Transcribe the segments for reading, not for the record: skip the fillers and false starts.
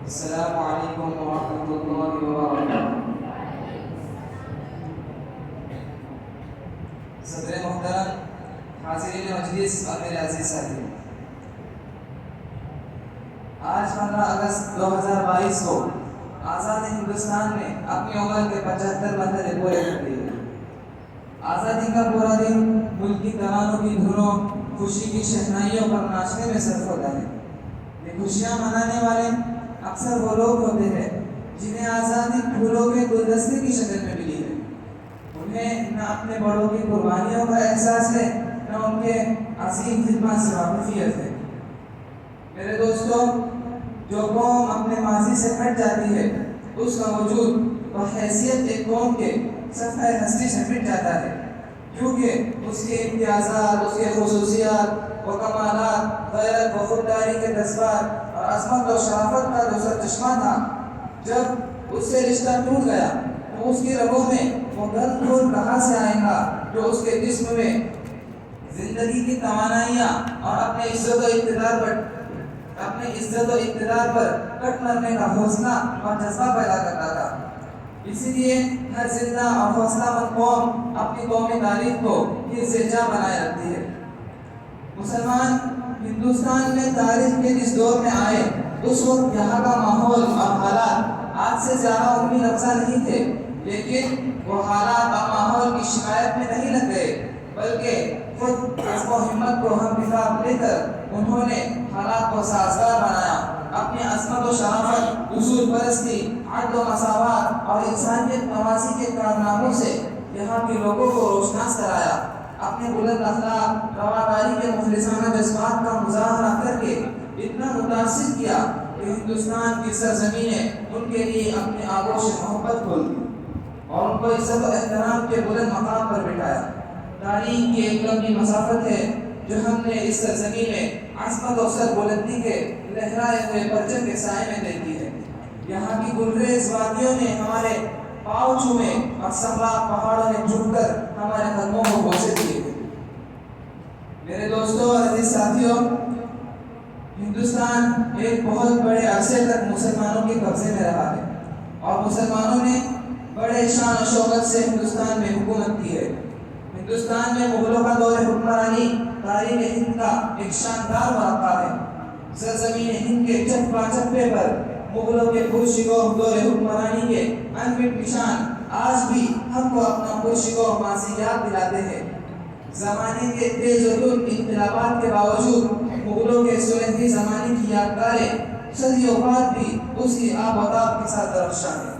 السلام علیکم ورحمۃ اللہ وبرکاتہ۔ صدر محترم، حاضرین مجلس اور میرے عزیز ساتھی، آج 15 اگست 2022 کو آزاد ہندوستان نے اپنی عمر کے 75 مرحلے پورے کر دیے۔ آزادی کا پورا دن ملک کی ترانوں کی دھنوں، خوشی کی شہنائیوں پر ناچنے میں صرف ہوتا ہے۔ یہ خوشیاں منانے والے اکثر وہ لوگ ہوتے ہیں جنہیں آزادی پھولوں کے گلدستے کی شکل میں ملی ہے۔ انہیں نہ اپنے بڑوں کی قربانیوں کا احساس ہے، نہ ان کے عظیم خدمات سے واقفیت ہے۔ میرے دوستوں، جو قوم اپنے ماضی سے ہٹ جاتی ہے، اس کا وجود و حیثیت ایک قوم کے صفحہ ہستی سے مٹ جاتا ہے، کیونکہ اس کے امتیازات، اس کے خصوصیات و کمالات، غیرت و خودداری کے جذبات اور عظمت و شرافت کا جو سرچشمہ تھا، جب اس سے رشتہ ٹوٹ گیا تو اس کی رگوں میں وہ گند گھول کہاں سے آئے گا جو اس کے جسم میں زندگی کی توانائیاں اور اپنے عزت و اقتدار پر کٹ مرنے کا حوصلہ اور جذبہ پیدا کرتا تھا۔ اسی لیے ہر زندہ اور حوصلہ مند قوم اپنی قومی تاریخ کو حفظ جا بنائے رکھتی ہے۔ مسلمان ہندوستان میں تاریخ کے جس دور میں آئے، اس وقت یہاں کا ماحول اور حالات آج سے زیادہ امید افزا نہیں تھے، لیکن وہ حالات اور ماحول کی شکایت میں نہیں لگ گئے، بلکہ خود عزم و ہمت کو ہم کتاب لے کر انہوں نے حالات کو سازگار بنایا۔ اپنی عظمت و شرافت، اصول پرستی، عدل و مساوات اور انسانیت نوازی کے کارناموں سے یہاں کے لوگوں کو روشناس کرایا۔ اپنے بلند اخلاق، رواداری کے مخلصانہ جذبات کا مظاہرہ کر کے اتنا متاثر کیا کہ ہندوستان کی سرزمینیں ان کے لیے اپنے آغوش محبت کھول دی اور ان کو عزت و احترام کے بلند مقام پر بٹھایا۔ تاریخ کی ایک لمبی مسافت ہے جو ہم نے اس سرزمین میں عظمت و سربلندی کے لہرائے ہوئے پرچم کے سائے میں دیکھی ہے۔ یہاں کی گلریز وادیوں نے ہمارے پاؤں چھوئے اور سبلاق پہاڑوں نے جھک کر ہمارے قدموں کو بوسے دیے۔ میرے دوستوں اور عزیز ساتھیوں، ہندوستان ایک بہت بڑے عرصے تک مسلمانوں کے قبضے میں رہا ہے اور مسلمانوں نے بڑے شان و شوکت سے ہندوستان میں حکومت کی ہے۔ ہندوستان میں مغلوں کا دور حکمرانی تاریخ ہند کا ایک شاندار واقعہ ہے۔ سرزمین ہند کے چپا چپے پر مغلوں کے پرشگوہ دور حکمرانی کے انمٹ نشان آج بھی ہم کو اپنا پرشگوہ ماضی یاد دلاتے ہیں۔ زمانے کے تیز و تند انقلابات کے باوجود مغلوں کے سنہری زمانے کی یادگاریں صدیوں بعد بھی اس کی آب و تاب کے ساتھ درخشاں ہیں۔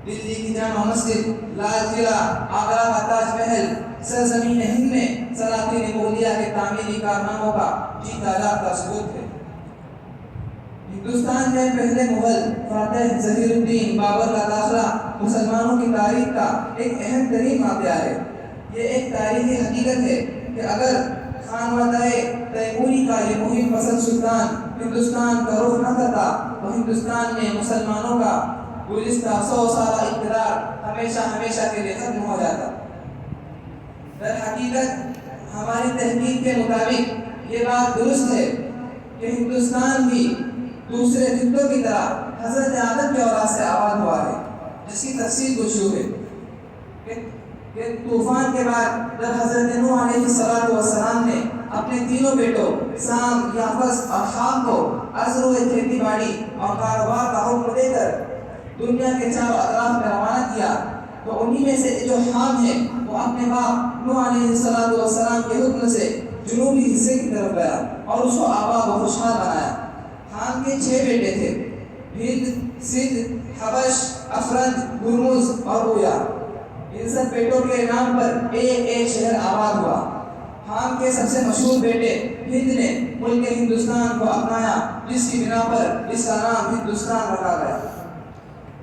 دلی کی جامع مسجد، لال قلعہ، آگرہ کا تاج محل سرزمین ہند میں سلاطین مغلیہ کے تعمیری کارناموں کا جیتا جاگتا ثبوت ہے۔ ہندوستان میں پہلے مغل فاتح ظہیر الدین بابر کا داخلہ مسلمانوں کی تاریخ کا ایک اہم ترین واقعہ ہے۔ یہ ایک تاریخی حقیقت ہے کہ اگر خانوادہ تیموری کا یہ مہم پسند سلطان ہندوستان کا رخ نہ کرتا تو ہندوستان میں مسلمانوں کا گزشتہ 100 سالہ اقتدار ہمیشہ کے لیے ختم ہو جاتا۔ در حقیقت ہماری تحقیق کے مطابق یہ بات درست ہے کہ ہندوستان بھی دوسرے خطوں کی طرح حضرت آدم کے اولاد سے آباد ہوا ہے، جس کی تفصیل گشود ہے کہ طوفان کے بعد جب حضرت نوح علیہ السلام نے اپنے تینوں بیٹوں سام، یافس اور خام کو ازرو کھیتی باڑی اور کاروبار کا حکم دے کر دنیا کے چاروں اطراف میں روانہ کیا تو انہی میں سے جو حام ہے وہ اپنے باپ نوح علیہ السلام کے حکم سے جنوبی حصے کی طرف گیا اور اس کو آباد و خوشحال بنایا۔ حام کے 6 بیٹے تھے، ہند، سندھ، حبش، افرنگ، ہرمز اور اویا۔ ان سب بیٹوں کے نام پر ایک شہر آباد ہوا۔ حام کے سب سے مشہور بیٹے ہند نے ملک ہندوستان کو اپنایا، جس کی بنا پر اس کا نام ہندوستان رکھا گیا۔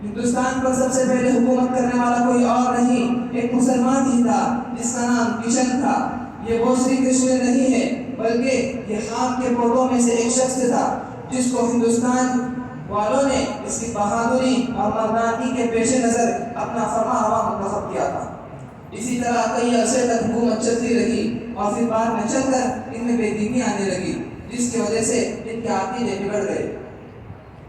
ہندوستان پر سب سے پہلے حکومت کرنے والا کوئی اور نہیں، ایک مسلمان ہی تھا جس کا نام کشن تھا۔ یہ وہ شری کرشن نہیں ہے بلکہ یہ حام کے پوتوں میں سے ایک شخص تھا جس کو ہندوستان والوں نے اس کی بہادری اور مردانگی کے پیش نظر اپنا فرما روا منتخب کیا تھا۔ اسی طرح کئی عرصے تک حکومت چلتی رہی اور پھر بعد میں چل کر ان میں بے دینی آنے لگی۔ جس کی وجہ سے ان کے عقیدے بگڑ گئے۔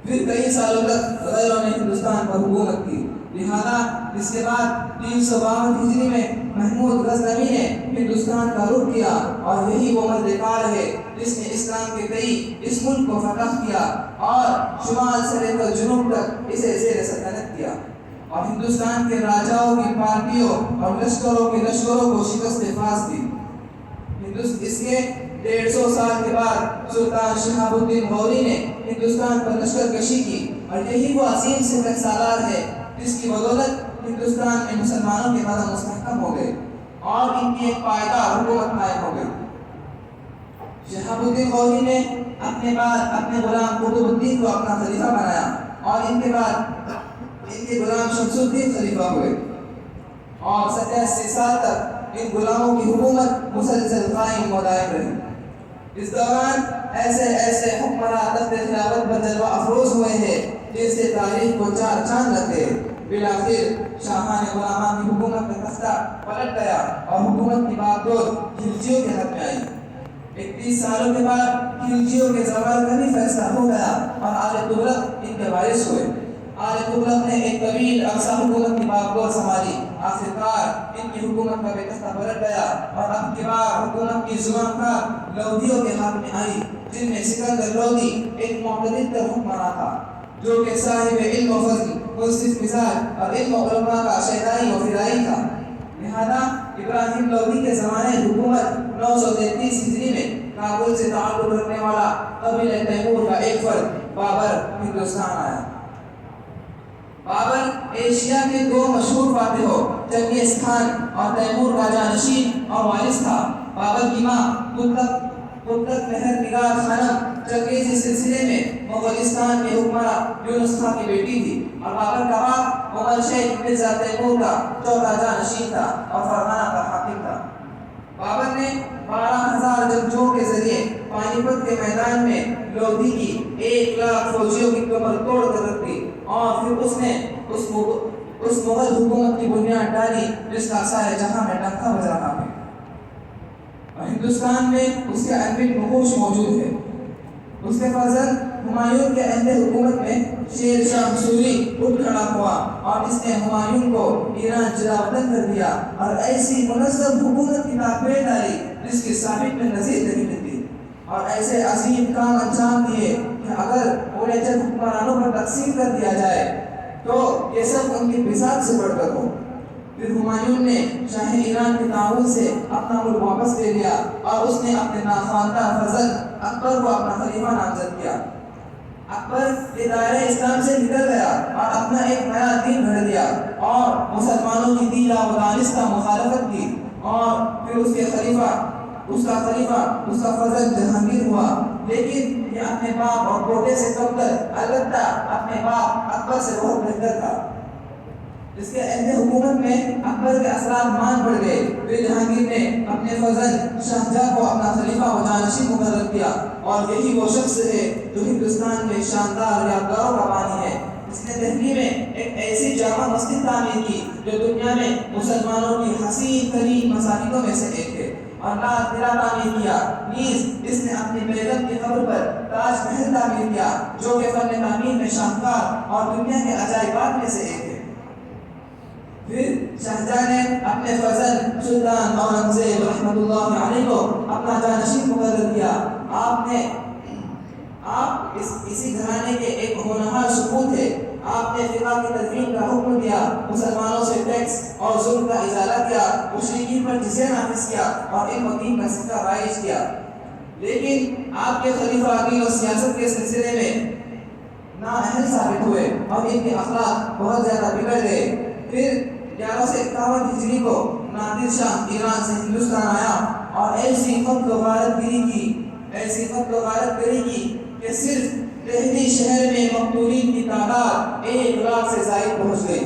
پھر کئی سالوں تک غیروں نے ہندوستان پر حکومت کی، لہذا اس کے بعد 352 ہجری میں محمود غزنوی نے ہندوستان کا رخ کیا، اور یہی وہ مرد کار ہے جس نے اسلام کے کئی اس ملک کو فتح کیا اور شمال سے لے کر جنوب تک اسے زیر سلطنت کیا، اور ہندوستان کے راجاؤں کی پارٹیوں اور لشکروں کو شکست فاس دی۔ اس کے 150 سال کے بعد سلطان شہاب الدین غوری نے ہندوستان پر لشکر کشی کی، اور یہی وہ عظیم سپہ سالار ہے جس کی بدولت ہندوستان میں مسلمانوں کے قدم مستحکم ہو گئے اور ان کی ایک پائیدار حکومت قائم ہو گئی۔ شہاب الدین غوری نے اپنے بعد اپنے غلام قطب الدین کو اپنا خلیفہ بنایا، اور ان کے بعد ان کے غلام شمس الدین خلیفہ ہوئے، اور 87 سال تک ان غلاموں کی حکومت مسلسل قائم و دائم رہی۔ اس دوران ایسے حکمراں تخت خلافت پر جلوہ افروز ہوئے ہیں جن سے تاریخ کو چار چاند لگے۔ بالآخر شاہان غلامان کی حکومت کا تختہ پلٹ گیا اور حکومت کی باغڈور خلجیوں کے ہاتھ میں آئی۔ 31 سالوں کے بعد خلجیوں کے زوال کا بھی فیصلہ ہو گیا اور آل تغلق ان کے وارث ہوئے۔ آل تغلق نے ایک طویل عرصہ حکومت کی باغڈور سنبھالی، آخرکار ان کی حکومت کا تختہ پلٹ گیا اور اب کی بار حکومت کی زبان کا لودھیوں کے ہاتھ میں آئی، جن میں سکندر لودھی ایک معتدل تر حکمراں تھا جو کہ صاحب علم و فضل، منصف مزاج اور علم و علماء کا شیدائی و فدائی تھا۔ لہذا ابراہیم لودھی کے زمانے حکومت 933 ہجری میں کابل سے تعلق رکھنے والا قبیلہ تیمور کا ایک فرد بابر ہندوستان آیا۔ بابر ایشیا کے دو مشہور فاتحوں چنگیز خان اور تیمور کا جانشین اور وارث تھا۔ بابر کی ماں قدرت مہر نگار خانم چنگیز اس سلسلے میں مغلستان کے حکمراں یونس خان کی بیٹی تھی، اور بابر کا باپ مغل شیخ مرزا تیمور کا چوتھا جانشین تھا اور فرغانہ کا حاکم تھا۔ بابر نے 12,000 جنگجوؤں کے ذریعے پانی پت کے میدان میں لودھی کی 1,00,000 فوجیوں کی کمر توڑ کر رکھ دی، اور پھر اس نے اس مغل حکومت کی بنیاد ڈالی جس کا سارے جہاں میں ڈنکا بج رہا ہے۔ ہندوستان میں اس کے انبت نقوش موجود ہے۔ اس کے فرزند ہمایوں کے عہد حکومت میں شیر شاہ سوری اٹھ کھڑا ہوا اور اس نے ہمایوں کو ایران جلا وطن کر دیا اور ایسی منظم حکومت کی تعبیر ڈالی جس کی سابق میں نظیر نہیں ملتی، اور ایسے عظیم کام انجام دیے کہ اگر انہیں چند حکمرانوں پر تقسیم کر دیا جائے تو یہ سب ان کی بساط سے بڑھ کر ہو۔ پھر ہمایوں نے شاہ ایران کے تعاون سے اپنا ملک واپس لے لیا اور اس نے اپنے ناخواندہ فرزند اکبر کو اپنا خلیفہ نامزد کیا۔ اکبر دائرہ اسلام سے نکل گیا اور اپنا ایک نیا دین گھڑ دیا اور مسلمانوں کی دیلا و دانستہ مخالفت کی، اور پھر اس کا فرزند جہانگیر ہوا، لیکن یہ اپنے باپ اور پوتے سے کمتر، البتہ اپنے باپ اکبر سے بہت بہتر تھا۔ اس کے عہد حکومت میں اکبر کے اثرات مان بڑھ گئے۔ پھر جہانگیر نے اپنے فرزند شاہجہاں کو اپنا خلیفہ و جانشین مقرر کیا، اور یہی وہ شخص ہے جو ہندوستان کے شاندار یادگاروں کا بانی ہے۔ اس نے دہلی میں ایک ایسی جامع مسجد تعمیر کی جو دنیا میں مسلمانوں کی حسین ترین مساجدوں میں سے ایک ہے، اور لال قلعہ تعمیر کیا۔ نیز اس نے اپنی بیگم کی قبر پر تاج محل تعمیر کیا جو کہ فن تعمیر میں شاہکار اور دنیا کے عجائبات میں سے ایک ہے۔ پھر شاہجہاں نے اپنے فرزند سلطان اورنگزیب رحمۃ اللہ علیہ کو اپنا جانشین مقرر کیا۔ آپ اسی گھرانے کے ایک ہونہار سپوت تھے۔ آپ نے فقہ کی تدوین کا حکم دیا، مسلمانوں سے ٹیکس اور ظلم کا ازالہ کیا، مشرکین پر جزیہ نافذ کیا اور علم و دین کا سکہ رائج کیا۔ لیکن آپ کے خلیفہ عقیل اور سیاست کے سلسلے میں نااہل ثابت ہوئے اور ان کے اخلاق بہت زیادہ بگڑ گئے۔ پھر 1151 ہجری کو نادر شاہ ایران سے ہندوستان آیا اور ایسی قتل و غارت گری کی کہ صرف دہلی شہر میں مقتولین کی تعداد 1,00,000 سے زائد پہنچ گئی۔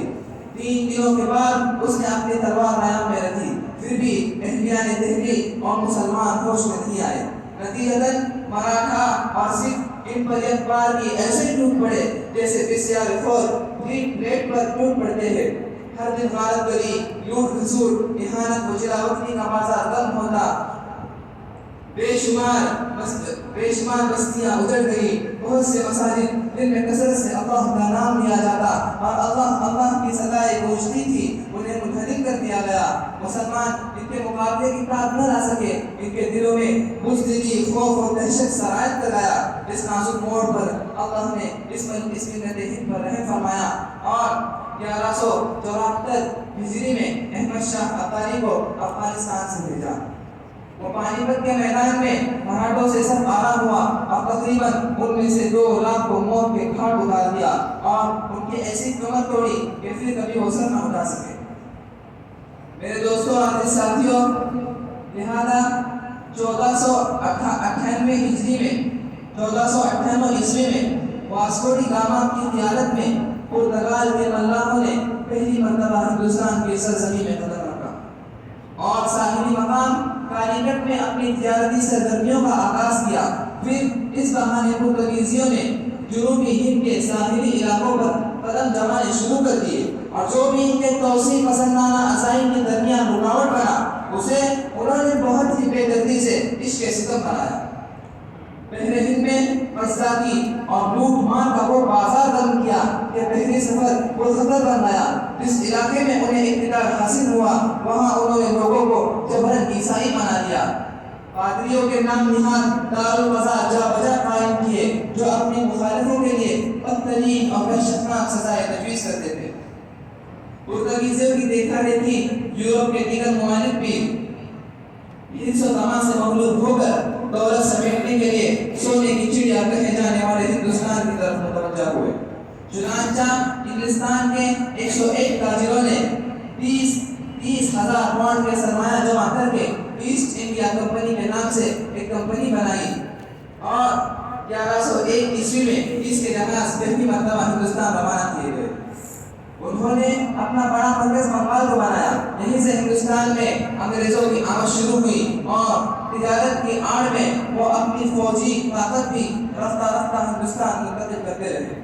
3 دنوں کے بعد اس نے اپنی تلوار نیام میں رکھی، پھر بھی اہلیان دہلی اور مسلمان ہوش میں نہیں آئے۔ نتیجتاً مراٹھا اور سکھ ان پر یک بار کی ایسے ٹوٹ پڑے جیسے بسیار خور پلیٹ پر ٹوٹ پڑتے ہیں۔ ہر دن غارت گری، لوٹ کھسوٹ، اہانت و جلاوطنی کا بازار بند ہوتا۔ بے شمار بستیاں اجڑ گئی، بہت سے مساجد جن میں کثرت سے اللہ کا نام لیا جاتا اور اللہ کی سزائے گزشتی تھی انہیں منہدم کر دیا گیا۔ مسلمان ان کے مقابلے کی طاقت نہ لا سکے، ان کے دلوں میں بزدلی، خوف اور دہشت سرایت کرایا۔ اس نازک موڑ پر اللہ نے اس ملت ہند پر رحم فرمایا اور 1174 ہجری میں احمد شاہ ابدالی کو افغانستان سے بھیجا۔ وہ پانی پت کے میدان میں مراٹھوں سے سب آرام ہوا اور تقریباً ان میں سے 2 لاکھ کو موت کے گھاٹ اتار دیا اور ان کی ایسی کمر توڑی کہ پھر کبھی وہ سر نہ اٹھا سکے۔ میرے دوستوں اور ساتھیوں، لہذا 1498 ہجری میں 1498 عیسوی میں واسکو ڈی گاما کی قیادت میں پرتگال کے ملاحوں نے پہلی مرتبہ ہندوستان کی سرزمین میں قدم رکھا اور ساحلی مقام کالیکٹ میں اپنی تجارتی سرگرمیوں کا آغاز کیا۔ پھر اس بہانے پرتگیزیوں نے جنوبی ہند کے ساحلی علاقوں پر قدم جمانے شروع کر دیے اور جو بھی ان کے توسیع پسندانہ عزائم کے درمیان رکاوٹ بنا اسے انہوں نے بہت ہی بے دردی سے عشق ستم بنایا۔ پہلے ہند میں قرضداری اور لوٹ مار کا وہ بازار بند کیا کہ پہلی سفر پرخطر بن گیا۔ جس علاقے میں انہیں اقتدار حاصل ہوا وہاں انہوں نے لوگوں کو جبرن عیسائی بنا دیا۔ پادریوں کے نام نہاد دارالمزار جا بجا قائم کیے جو اپنے مخالفوں کے لیے بدترین اور وحشتناک سزائیں تجویز کرتے تھے۔ پرتگیزوں کی دیکھا دیکھی یورپ کے دیگر ممالک بھی ہندس و تمام سے مغلوب ہو کر دولت سمیٹنے کے لیے سونے کی چڑیا کہے جانے والے ہندوستان کی طرف متوجہ ہوئے۔ چنانچہ انگلستان کے 101 تاجروں نے 30,000 پاؤنڈ کے سرمایہ جمع کر کے ایسٹ انڈیا کمپنی کے نام سے ایک کمپنی بنائی اور 1101 عیسوی میں اس کے جہاز پہلی مرتبہ ہندوستان روانہ کیے گئے۔ انہوں نے اپنا بڑا مرکز بنگال کو بنایا۔ یہیں سے ہندوستان میں انگریزوں کی آمد شروع ہوئی اور تجارت کی آڑ میں وہ اپنی فوجی طاقت بھی رفتہ رفتہ ہندوستان منتقل کرتے رہے۔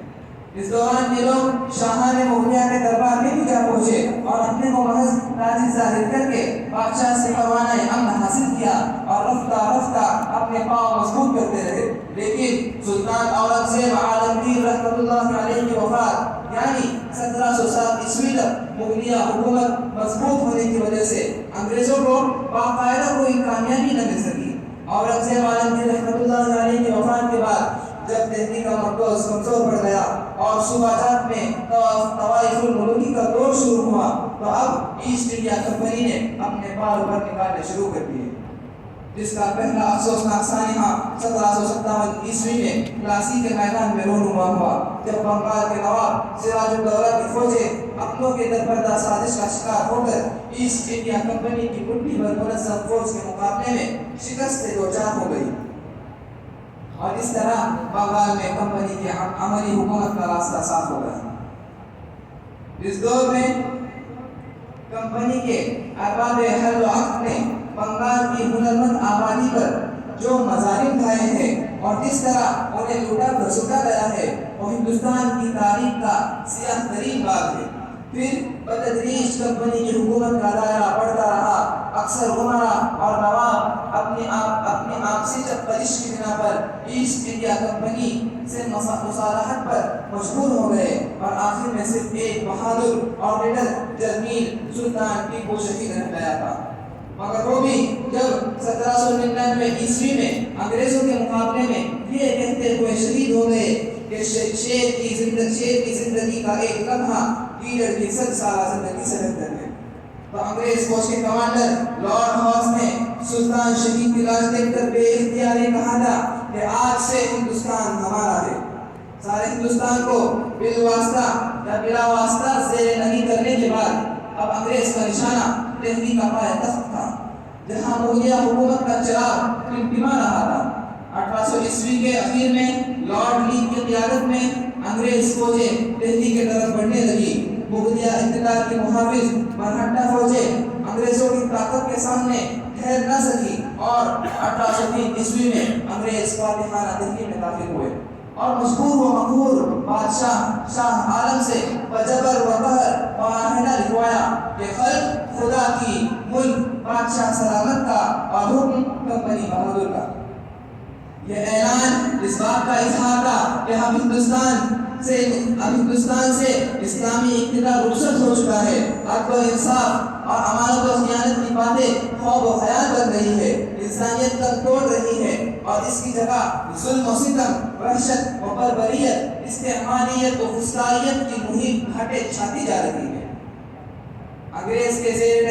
اس دوران یہ لوگ شاہان مغلیہ کے دربار میں بھی جا پہنچے اور اپنے کو محض تاجر ظاہر کر کے بادشاہ سے پروانہ امن حاصل کیا اور رفتہ رفتہ اپنے پاؤں مضبوط کرتے رہے۔ لیکن سلطان اورنگزیب عالمگیر رحمۃ اللہ علیہ کی وفات یعنی 1707 عیسوی تک مغلیہ حکومت مضبوط ہونے کی وجہ سے انگریزوں کو باقاعدہ کوئی کامیابی نہ مل سکی۔ اورنگزیب عالمگیر رحمۃ اللہ علیہ کی وفات کے بعد جب دہلی کا مرکز کمزور پڑ گیا اور صوبہ جات میں طوائف الملوکی کا دور شروع ہوا تو اب ایسٹ انڈیا کمپنی نے اپنے بال پر نکالنے شروع کر دیے، جس کا پہلا افسوسناک سانحہ 1757 عیسوی میں پلاسی کے میدان میں رونما ہوا جب بنگال کے نواب سراج الدولہ کی فوجیں اپنوں کے درپردہ سازش کا شکار ہو کر ایسٹ انڈیا کمپنی کی مٹھی بھر منظم فوج کے مقابلے میں شکست سے دوچار ہو گئی اور اس طرح بنگال میں کمپنی کی عملی حکومت کا راستہ صاف ہو گیا۔ اس دور میں کمپنی کے ارباب حل و عقد نے بنگال کی ہنرمند آبادی پر جو مظالم ڈھائے ہیں اور جس طرح انہیں لوٹا گھسوٹا گیا ہے وہ ہندوستان کی تاریخ کا سیاہ ترین باب ہے۔ پھر بتدریج کمپنی کی حکومت کا دائرہ بڑھتا رہا۔ اکثر عمرا اور نواب اپنی آپسی چپقلش کی بنا پر ایسٹ انڈیا کمپنی سے مصالحت پر مجبور ہو گئے اور آخر میں صرف ایک بہادر اور نڈر جرنیل سلطان ٹیپو شہید رہ گیا تھا، مگر وہ بھی جب 1799 عیسوی میں انگریزوں کے مقابلے میں یہ کہتے ہوئے شہید ہو گئے کہ شیر کی زندگی کا ایک لمحہ لیڈر کی 100 سالہ زندگی سے بہتر ہے۔ تو انگریز فوج کے کمانڈر لارڈ ہاس نے سلطان شہید کی لاش دیکھ کر بے اختیار کہا تھا کہ آج سے ہندوستان ہمارا ہے۔ سارے ہندوستان کو بالواسطہ یا بلا واسطہ زیر نگی کرنے کے بعد اب انگریز کا نشانہ دہلی کا پایہ تخت تھا جہاں مغلیہ حکومت کا چراغ ٹمٹما رہا تھا۔ 1800 عیسوی کے اخیر میں لارڈ لی کی قیادت میں انگریز فوجیں دہلی کی طرف بڑھنے لگی۔ مغلیہ اقتدار کی محافظ مرہٹہ فوجیں انگریزوں کی طاقت کے سامنے ٹھہر نہ سکی اور 1803 عیسوی میں انگریز فاتحانہ دہلی میں داخل ہوئے اور مجبور و مقہور بادشاہ شاہ عالم سے بجبر و قہر معاہدہ لکھوایا کہ خلق خدا کی، ملک بادشاہ سلامت کا اور حکم کمپنی بہادر کا۔ یہ اعلان اس بات کا اظہار تھا کہ اب ہندوستان سے اسلامی اقتدار رخصت ہو چکا ہے، عدل و انصاف اور امانت و خیانت کی باتیں خواب و خیال بن رہی ہے، انسانیت کم توڑ رہی ہے اور اس کی جگہ ظلم و ستم، وحشت و بربریت، استعماریت و فسطائیت کی مہم گھاٹے چھاتی جا رہی ہے۔ انگریز کے زیر